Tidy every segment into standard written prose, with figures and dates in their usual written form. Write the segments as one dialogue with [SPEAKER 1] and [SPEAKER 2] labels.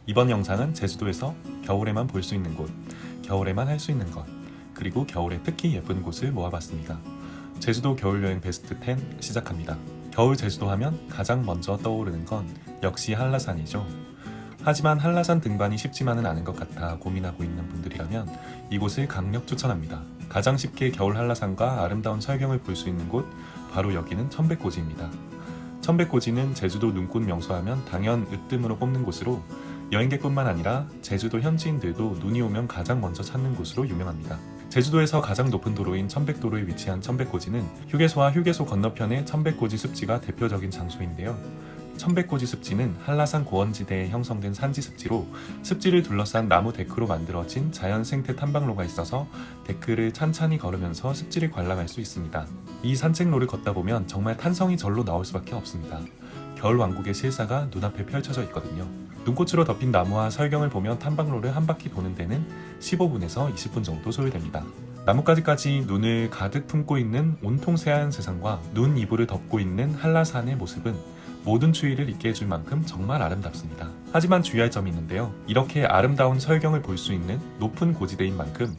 [SPEAKER 1] 이번 영상은 제주도에서 겨울에만 볼 수 있는 곳, 겨울에만 할 수 있는 것, 그리고 겨울에 특히 예쁜 곳을 모아봤습니다. 제주도 겨울여행 베스트 10 시작합니다. 겨울 제주도 하면 가장 먼저 떠오르는 건 역시 한라산이죠. 하지만 한라산 등반이 쉽지만은 않은 것 같아 고민하고 있는 분들이라면 이곳을 강력 추천합니다. 가장 쉽게 겨울 한라산과 아름다운 설경을 볼 수 있는 곳, 바로 여기는 천백고지입니다. 천백고지는 제주도 눈꽃 명소하면 당연 으뜸으로 꼽는 곳으로 여행객뿐만 아니라 제주도 현지인들도 눈이 오면 가장 먼저 찾는 곳으로 유명합니다. 제주도에서 가장 높은 도로인 천백도로에 위치한 천백고지는 휴게소와 휴게소 건너편의 천백고지 습지가 대표적인 장소인데요. 천백고지 습지는 한라산 고원지대에 형성된 산지 습지로 습지를 둘러싼 나무 데크로 만들어진 자연 생태 탐방로가 있어서 데크를 찬찬히 걸으면서 습지를 관람할 수 있습니다. 이 산책로를 걷다 보면 정말 탄성이 절로 나올 수밖에 없습니다. 겨울 왕국의 실사가 눈앞에 펼쳐져 있거든요. 눈꽃으로 덮인 나무와 설경을 보며 탐방로를 한 바퀴 도는 데는 15분에서 20분 정도 소요됩니다. 나뭇가지까지 눈을 가득 품고 있는 온통 새하얀 세상과 눈 이불을 덮고 있는 한라산의 모습은 모든 추위를 잊게 해줄 만큼 정말 아름답습니다. 하지만 주의할 점이 있는데요. 이렇게 아름다운 설경을 볼 수 있는 높은 고지대인 만큼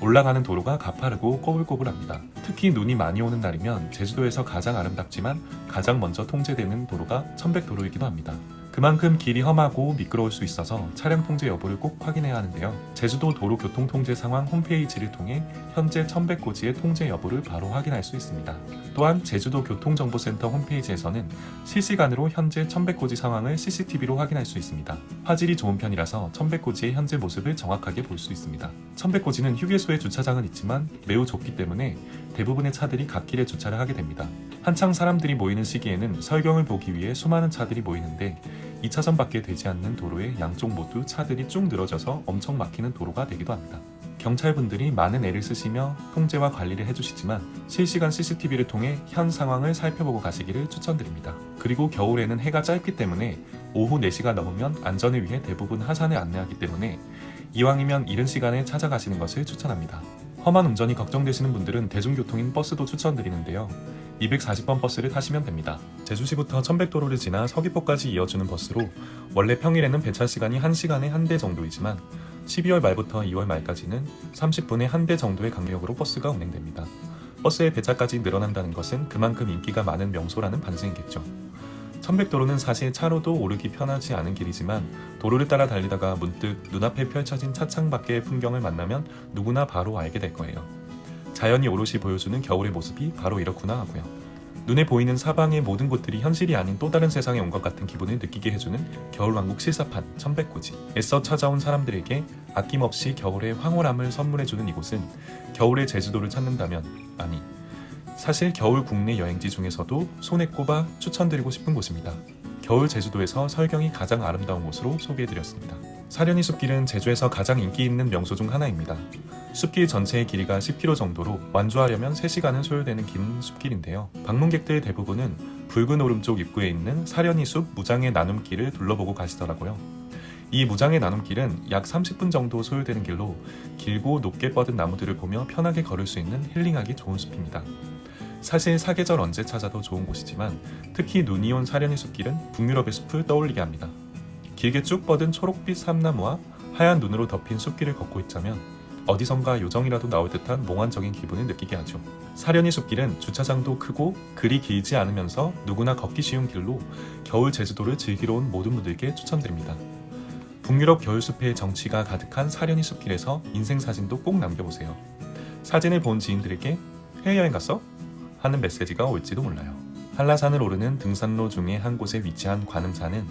[SPEAKER 1] 올라가는 도로가 가파르고 꼬불꼬불합니다. 특히 눈이 많이 오는 날이면 제주도에서 가장 아름답지만 가장 먼저 통제되는 도로가 천백도로이기도 합니다. 그만큼 길이 험하고 미끄러울 수 있어서 차량 통제 여부를 꼭 확인해야 하는데요. 제주도 도로교통통제 상황 홈페이지를 통해 현재 천백고지의 통제 여부를 바로 확인할 수 있습니다. 또한 제주도 교통정보센터 홈페이지에서는 실시간으로 현재 천백고지 상황을 CCTV로 확인할 수 있습니다. 화질이 좋은 편이라서 천백고지의 현재 모습을 정확하게 볼 수 있습니다. 천백고지는 휴게소에 주차장은 있지만 매우 좁기 때문에 대부분의 차들이 갓길에 주차를 하게 됩니다. 한창 사람들이 모이는 시기에는 설경을 보기 위해 수많은 차들이 모이는데 2차선밖에 되지 않는 도로에 양쪽 모두 차들이 쭉 늘어져서 엄청 막히는 도로가 되기도 합니다. 경찰분들이 많은 애를 쓰시며 통제와 관리를 해주시지만 실시간 CCTV를 통해 현 상황을 살펴보고 가시기를 추천드립니다. 그리고 겨울에는 해가 짧기 때문에 오후 4시가 넘으면 안전을 위해 대부분 하산을 안내하기 때문에 이왕이면 이른 시간에 찾아가시는 것을 추천합니다. 험한 운전이 걱정되시는 분들은 대중교통인 버스도 추천드리는데요. 240번 버스를 타시면 됩니다. 제주시부터 천백도로를 지나 서귀포까지 이어주는 버스로 원래 평일에는 배차 시간이 1시간에 1대 정도이지만 12월 말부터 2월 말까지는 30분에 1대 정도의 간격으로 버스가 운행됩니다. 버스의 배차까지 늘어난다는 것은 그만큼 인기가 많은 명소라는 반증이겠죠. 천백도로는 사실 차로도 오르기 편하지 않은 길이지만 도로를 따라 달리다가 문득 눈앞에 펼쳐진 차창 밖의 풍경을 만나면 누구나 바로 알게 될 거예요. 자연이 오롯이 보여주는 겨울의 모습이 바로 이렇구나 하고요. 눈에 보이는 사방의 모든 곳들이 현실이 아닌 또 다른 세상에 온 것 같은 기분을 느끼게 해주는 겨울왕국 실사판 천백고지. 애써 찾아온 사람들에게 아낌없이 겨울의 황홀함을 선물해주는 이곳은 겨울의 제주도를 찾는다면, 아니, 사실 겨울 국내 여행지 중에서도 손에 꼽아 추천드리고 싶은 곳입니다. 겨울 제주도에서 설경이 가장 아름다운 곳으로 소개해드렸습니다. 사려니 숲길은 제주에서 가장 인기 있는 명소 중 하나입니다. 숲길 전체의 길이가 10km 정도로 완주하려면 3시간은 소요되는 긴 숲길인데요. 방문객들 대부분은 붉은 오름쪽 입구에 있는 사려니 숲 무장의 나눔길을 둘러보고 가시더라고요. 이 무장의 나눔길은 약 30분 정도 소요되는 길로 길고 높게 뻗은 나무들을 보며 편하게 걸을 수 있는 힐링하기 좋은 숲입니다. 사실 사계절 언제 찾아도 좋은 곳이지만 특히 눈이 온 사려니 숲길은 북유럽의 숲을 떠올리게 합니다. 길게 쭉 뻗은 초록빛 삼나무와 하얀 눈으로 덮인 숲길을 걷고 있자면 어디선가 요정이라도 나올 듯한 몽환적인 기분을 느끼게 하죠. 사려니 숲길은 주차장도 크고 그리 길지 않으면서 누구나 걷기 쉬운 길로 겨울 제주도를 즐기러 온 모든 분들께 추천드립니다. 북유럽 겨울숲의 정취가 가득한 사려니 숲길에서 인생사진도 꼭 남겨보세요. 사진을 본 지인들에게 해외여행 갔어? 하는 메시지가 올지도 몰라요. 한라산을 오르는 등산로 중에 한 곳에 위치한 관음산은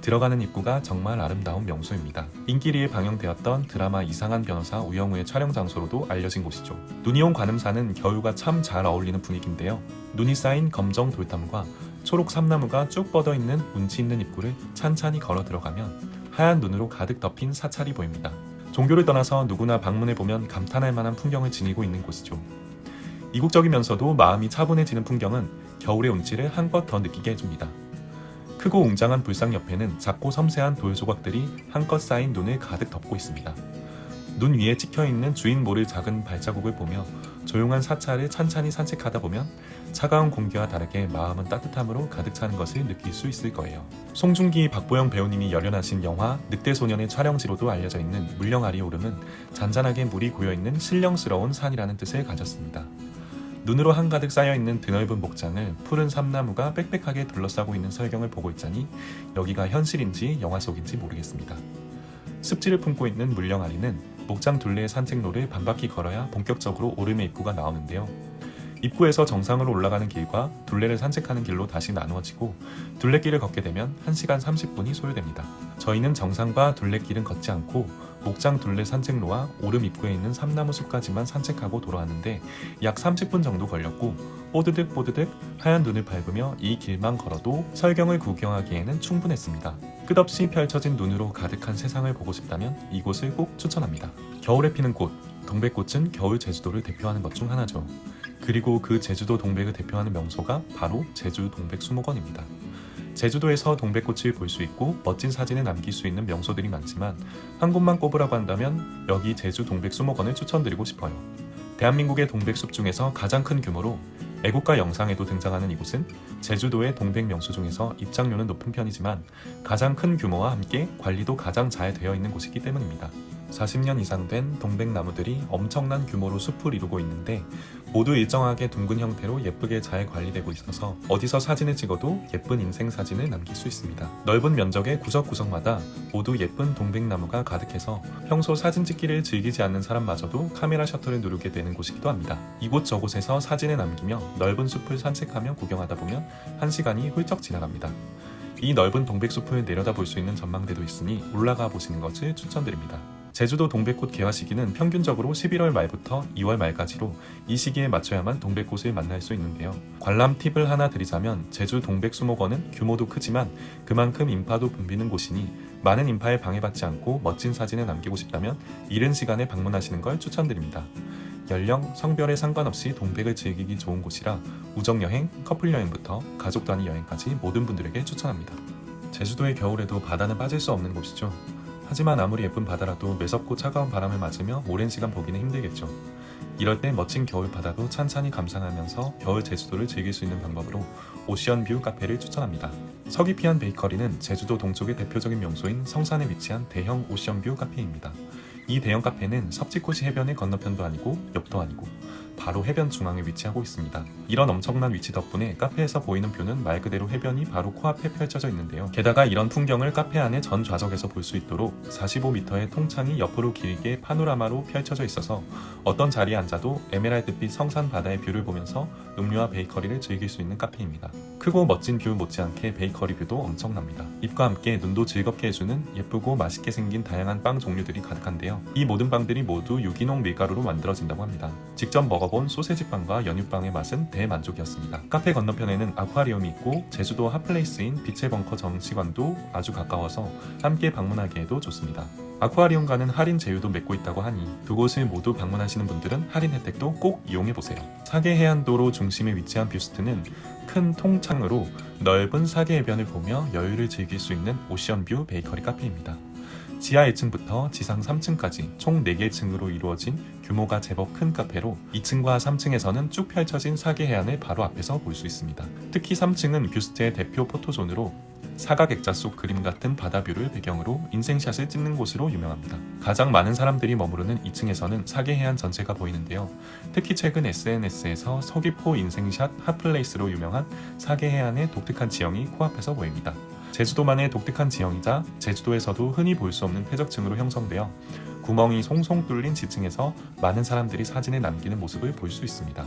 [SPEAKER 1] 들어가는 입구가 정말 아름다운 명소입니다. 인기리에 방영되었던 드라마 이상한 변호사 우영우의 촬영 장소로도 알려진 곳이죠. 눈이 온 관음산은 겨울과 참 잘 어울리는 분위기인데요. 눈이 쌓인 검정 돌담과 초록 삼나무가 쭉 뻗어있는 운치 있는 입구를 찬찬히 걸어 들어가면 하얀 눈으로 가득 덮인 사찰이 보입니다. 종교를 떠나서 누구나 방문해보면 감탄할 만한 풍경을 지니고 있는 곳이죠. 이국적이면서도 마음이 차분해지는 풍경은 겨울의 운치를 한껏 더 느끼게 해줍니다. 크고 웅장한 불상 옆에는 작고 섬세한 돌 조각들이 한껏 쌓인 눈을 가득 덮고 있습니다. 눈 위에 찍혀있는 주인 모를 작은 발자국을 보며 조용한 사찰을 찬찬히 산책하다 보면 차가운 공기와 다르게 마음은 따뜻함으로 가득 차는 것을 느낄 수 있을 거예요. 송중기, 박보영 배우님이 열연하신 영화 늑대소년의 촬영지로도 알려져 있는 물령 아리 오름은 잔잔하게 물이 고여있는 신령스러운 산이라는 뜻을 가졌습니다. 눈으로 한가득 쌓여있는 드넓은 목장을 푸른 삼나무가 빽빽하게 둘러싸고 있는 설경을 보고 있자니 여기가 현실인지 영화 속인지 모르겠습니다. 습지를 품고 있는 물령아리는 목장 둘레의 산책로를 반바퀴 걸어야 본격적으로 오름의 입구가 나오는데요. 입구에서 정상으로 올라가는 길과 둘레를 산책하는 길로 다시 나누어지고 둘레길을 걷게 되면 1시간 30분이 소요됩니다. 저희는 정상과 둘레길은 걷지 않고 목장 둘레 산책로와 오름 입구에 있는 삼나무 숲까지만 산책하고 돌아왔는데 약 30분 정도 걸렸고 뽀드득 하얀 눈을 밟으며 이 길만 걸어도 설경을 구경하기에는 충분했습니다. 끝없이 펼쳐진 눈으로 가득한 세상을 보고 싶다면 이곳을 꼭 추천합니다. 겨울에 피는 꽃, 동백꽃은 겨울 제주도를 대표하는 것 중 하나죠. 그리고 그 제주도 동백을 대표하는 명소가 바로 제주 동백수목원입니다. 제주도에서 동백꽃을 볼 수 있고 멋진 사진을 남길 수 있는 명소들이 많지만 한 곳만 꼽으라고 한다면 여기 제주 동백수목원을 추천드리고 싶어요. 대한민국의 동백숲 중에서 가장 큰 규모로 애국가 영상에도 등장하는 이곳은 제주도의 동백 명소 중에서 입장료는 높은 편이지만 가장 큰 규모와 함께 관리도 가장 잘 되어 있는 곳이기 때문입니다. 40년 이상 된 동백나무들이 엄청난 규모로 숲을 이루고 있는데 모두 일정하게 둥근 형태로 예쁘게 잘 관리되고 있어서 어디서 사진을 찍어도 예쁜 인생 사진을 남길 수 있습니다. 넓은 면적의 구석구석마다 모두 예쁜 동백나무가 가득해서 평소 사진 찍기를 즐기지 않는 사람마저도 카메라 셔터를 누르게 되는 곳이기도 합니다. 이곳저곳에서 사진을 남기며 넓은 숲을 산책하며 구경하다 보면 1시간이 훌쩍 지나갑니다. 이 넓은 동백숲을 내려다볼 수 있는 전망대도 있으니 올라가 보시는 것을 추천드립니다. 제주도 동백꽃 개화 시기는 평균적으로 11월 말부터 2월 말까지로 이 시기에 맞춰야만 동백꽃을 만날 수 있는데요. 관람 팁을 하나 드리자면 제주 동백수목원은 규모도 크지만 그만큼 인파도 붐비는 곳이니 많은 인파에 방해받지 않고 멋진 사진을 남기고 싶다면 이른 시간에 방문하시는 걸 추천드립니다. 연령, 성별에 상관없이 동백을 즐기기 좋은 곳이라 우정여행, 커플여행부터 가족 단위 여행까지 모든 분들에게 추천합니다. 제주도의 겨울에도 바다는 빠질 수 없는 곳이죠. 하지만 아무리 예쁜 바다라도 매섭고 차가운 바람을 맞으며 오랜 시간 보기는 힘들겠죠. 이럴 때 멋진 겨울 바다도 찬찬히 감상하면서 겨울 제주도를 즐길 수 있는 방법으로 오션뷰 카페를 추천합니다. 서귀피안 베이커리는 제주도 동쪽의 대표적인 명소인 성산에 위치한 대형 오션뷰 카페입니다. 이 대형 카페는 섭지코시 해변의 건너편도 아니고 옆도 아니고 바로 해변 중앙에 위치하고 있습니다. 이런 엄청난 위치 덕분에 카페에서 보이는 뷰는 말 그대로 해변이 바로 코앞에 펼쳐져 있는데요. 게다가 이런 풍경을 카페 안의 전 좌석에서 볼 수 있도록 45m의 통창이 옆으로 길게 파노라마로 펼쳐져 있어서 어떤 자리에 앉아도 에메랄드빛 성산 바다의 뷰를 보면서 음료와 베이커리를 즐길 수 있는 카페입니다. 크고 멋진 뷰 못지않게 베이커리 뷰도 엄청납니다. 잎과 함께 눈도 즐겁게 해주는 예쁘고 맛있게 생긴 다양한 빵 종류들이 가득한데요. 이 모든 빵들이 모두 유기농 밀가루로 만들어진다고 합니다. 직접 먹어본 소세지빵과 연유빵의 맛은 대만족이었습니다. 카페 건너편에는 아쿠아리움이 있고 제주도 핫플레이스인 빛의 벙커 정치관도 아주 가까워서 함께 방문하기에도 좋습니다. 아쿠아리움과는 할인 제휴도 맺고 있다고 하니 두 곳을 모두 방문하시는 분들은 할인 혜택도 꼭 이용해보세요. 사계해안도로 중심에 위치한 뷰스트는 큰 통창으로 넓은 사계해변을 보며 여유를 즐길 수 있는 오션뷰 베이커리 카페입니다. 지하 1층부터 지상 3층까지 총 4개 층으로 이루어진 규모가 제법 큰 카페로 2층과 3층에서는 쭉 펼쳐진 사계해안을 바로 앞에서 볼 수 있습니다. 특히 3층은 뷰스트의 대표 포토존으로 사각액자 속 그림 같은 바다뷰를 배경으로 인생샷을 찍는 곳으로 유명합니다. 가장 많은 사람들이 머무르는 2층에서는 사계해안 전체가 보이는데요. 특히 최근 SNS에서 서귀포 인생샷 핫플레이스로 유명한 사계해안의 독특한 지형이 코앞에서 보입니다. 제주도만의 독특한 지형이자 제주도에서도 흔히 볼 수 없는 퇴적층으로 형성되어 구멍이 송송 뚫린 지층에서 많은 사람들이 사진을 남기는 모습을 볼 수 있습니다.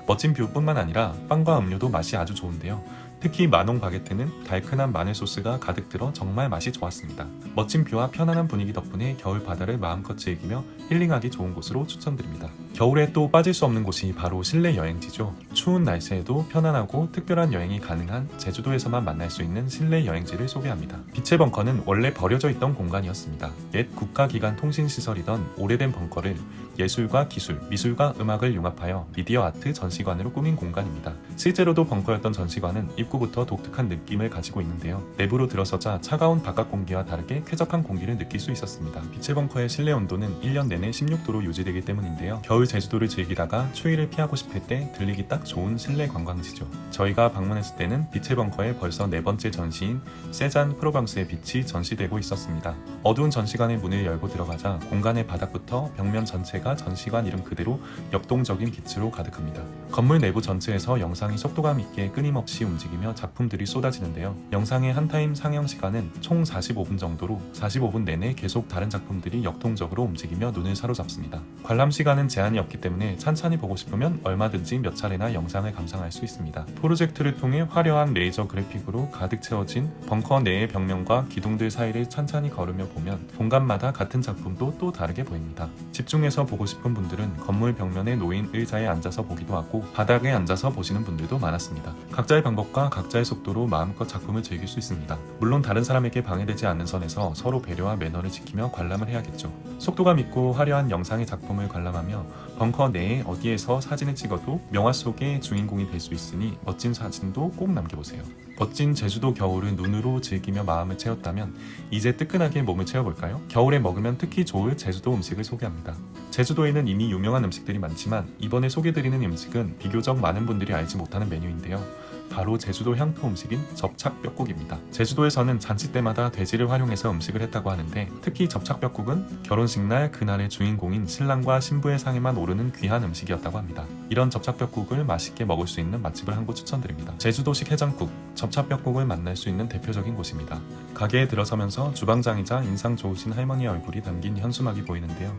[SPEAKER 1] 멋진 뷰뿐만 아니라 빵과 음료도 맛이 아주 좋은데요. 특히 마농 바게트는 달큰한 마늘 소스가 가득 들어 정말 맛이 좋았습니다. 멋진 뷰와 편안한 분위기 덕분에 겨울 바다를 마음껏 즐기며 힐링하기 좋은 곳으로 추천드립니다. 겨울에 또 빠질 수 없는 곳이 바로 실내 여행지죠. 추운 날씨에도 편안하고 특별한 여행이 가능한 제주도에서만 만날 수 있는 실내 여행지를 소개합니다. 빛의 벙커는 원래 버려져 있던 공간이었습니다. 옛 국가기관 통신시설이던 오래된 벙커를 예술과 기술, 미술과 음악을 융합하여 미디어 아트 전시관으로 꾸민 공간입니다. 실제로도 벙커였던 전시관은 입구부터 독특한 느낌을 가지고 있는데요. 내부로 들어서자 차가운 바깥 공기와 다르게 쾌적한 공기를 느낄 수 있었습니다. 빛의 벙커의 실내 온도는 1년 내내 16도로 유지되기 때문인데요. 겨울 제주도를 즐기다가 추위를 피하고 싶을 때 들리기 딱 좋은 실내 관광지죠. 저희가 방문했을 때는 빛의 벙커에 벌써 네 번째 전시인 세잔 프로방스의 빛이 전시되고 있었습니다. 어두운 전시관의 문을 열고 들어가자 공간의 바닥부터 벽면 전체가 전시관 이름 그대로 역동적인 빛으로 가득합니다. 건물 내부 전체에서 영상이 속도감 있게 끊임없이 움직이며 작품들이 쏟아지는데요. 영상의 한 타임 상영 시간은 총 45분 정도로 45분 내내 계속 다른 작품들이 역동적으로 움직이며 눈을 사로잡습니다. 관람 시간은 제한이 없기 때문에 찬찬히 보고 싶으면 얼마든지 몇 차례나 영상을 감상할 수 있습니다. 프로젝트를 통해 화려한 레이저 그래픽으로 가득 채워진 벙커 내의 벽면과 기둥들 사이를 찬찬히 걸으며 보면 공간마다 같은 작품도 또 다르게 보입니다. 집중해서 보고 싶은 분들은 건물 벽면에 놓인 의자에 앉아서 보기도 하고 바닥에 앉아서 보시는 분들도 많았습니다. 각자의 방법과 각자의 속도로 마음껏 작품을 즐길 수 있습니다. 물론 다른 사람에게 방해되지 않는 선에서 서로 배려와 매너를 지키며 관람을 해야겠죠. 속도감 있고 화려한 영상의 작품을 관람하며 벙커 내에 어디에서 사진을 찍어도 명화 속의 주인공이 될 수 있으니 멋진 사진도 꼭 남겨보세요. 멋진 제주도 겨울을 눈으로 즐기며 마음을 채웠다면 이제 뜨끈하게 몸을 채워볼까요? 겨울에 먹으면 특히 좋을 제주도 음식을 소개합니다. 제주도에는 이미 유명한 음식들이 많지만 이번에 소개드리는 음식은 비교적 많은 분들이 알지 못하는 메뉴인데요. 바로 제주도 향토 음식인 접착뼈국입니다. 제주도에서는 잔치 때마다 돼지를 활용해서 음식을 했다고 하는데 특히 접착뼈국은 결혼식 날 그날의 주인공인 신랑과 신부의 상에만 오르는 귀한 음식이었다고 합니다. 이런 접착뼈국을 맛있게 먹을 수 있는 맛집을 한 곳 추천드립니다. 제주도식 해장국, 접착뼈국을 만날 수 있는 대표적인 곳입니다. 가게에 들어서면서 주방장이자 인상 좋으신 할머니의 얼굴이 담긴 현수막이 보이는데요.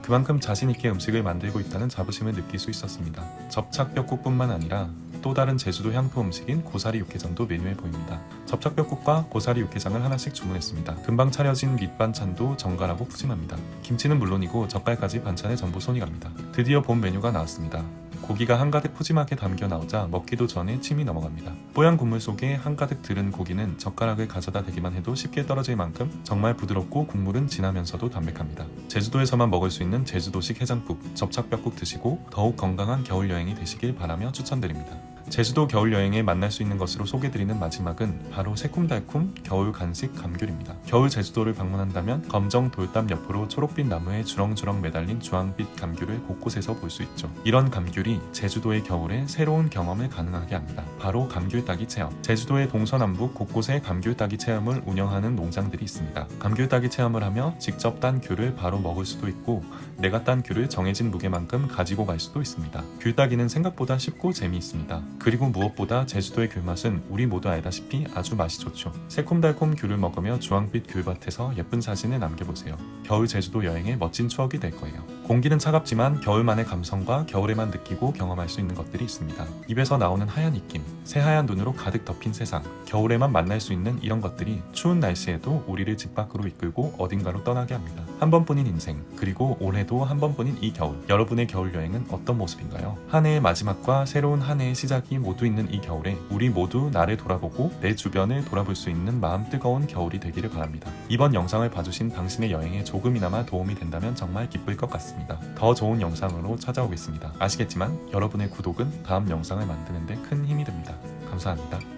[SPEAKER 1] 그만큼 자신있게 음식을 만들고 있다는 자부심을 느낄 수 있었습니다. 접착뼈국뿐만 아니라 또 다른 제주도 향토 음식인 고사리 육개장도 메뉴에 보입니다. 접착뼈국과 고사리 육개장을 하나씩 주문했습니다. 금방 차려진 밑반찬도 정갈하고 푸짐합니다. 김치는 물론이고 젓갈까지 반찬에 전부 손이 갑니다. 드디어 본 메뉴가 나왔습니다. 고기가 한가득 푸짐하게 담겨 나오자 먹기도 전에 침이 넘어갑니다. 뽀얀 국물 속에 한가득 들은 고기는 젓가락을 가져다 대기만 해도 쉽게 떨어질 만큼 정말 부드럽고 국물은 진하면서도 담백합니다. 제주도에서만 먹을 수 있는 제주도식 해장국, 접착뼈국 드시고 더욱 건강한 겨울 여행이 되시길 바라며 추천드립니다. 제주도 겨울 여행에 만날 수 있는 것으로 소개드리는 마지막은 바로 새콤달콤 겨울 간식 감귤입니다. 겨울 제주도를 방문한다면 검정 돌담 옆으로 초록빛 나무에 주렁주렁 매달린 주황빛 감귤을 곳곳에서 볼 수 있죠. 이런 감귤이 제주도의 겨울에 새로운 경험을 가능하게 합니다. 바로 감귤 따기 체험. 제주도의 동서남북 곳곳에 감귤 따기 체험을 운영하는 농장들이 있습니다. 감귤 따기 체험을 하며 직접 딴 귤을 바로 먹을 수도 있고 내가 딴 귤을 정해진 무게만큼 가지고 갈 수도 있습니다. 귤 따기는 생각보다 쉽고 재미있습니다. 그리고 무엇보다 제주도의 귤맛은 우리 모두 알다시피 아주 맛이 좋죠. 새콤달콤 귤을 먹으며 주황빛 귤밭에서 예쁜 사진을 남겨보세요. 겨울 제주도 여행의 멋진 추억이 될 거예요. 공기는 차갑지만 겨울만의 감성과 겨울에만 느끼고 경험할 수 있는 것들이 있습니다. 입에서 나오는 하얀 입김, 새하얀 눈으로 가득 덮인 세상, 겨울에만 만날 수 있는 이런 것들이 추운 날씨에도 우리를 집 밖으로 이끌고 어딘가로 떠나게 합니다. 한 번뿐인 인생, 그리고 올해도 한 번뿐인 이 겨울, 여러분의 겨울 여행은 어떤 모습인가요? 한 해의 마지막과 새로운 한 해의 시작이 모두 있는 이 겨울에 우리 모두 나를 돌아보고 내 주변을 돌아볼 수 있는 마음 뜨거운 겨울이 되기를 바랍니다. 이번 영상을 봐주신 당신의 여행에 조금이나마 도움이 된다면 정말 기쁠 것 같습니다. 더 좋은 영상으로 찾아오겠습니다. 아시겠지만 여러분의 구독은 다음 영상을 만드는 데 큰 힘이 됩니다. 감사합니다.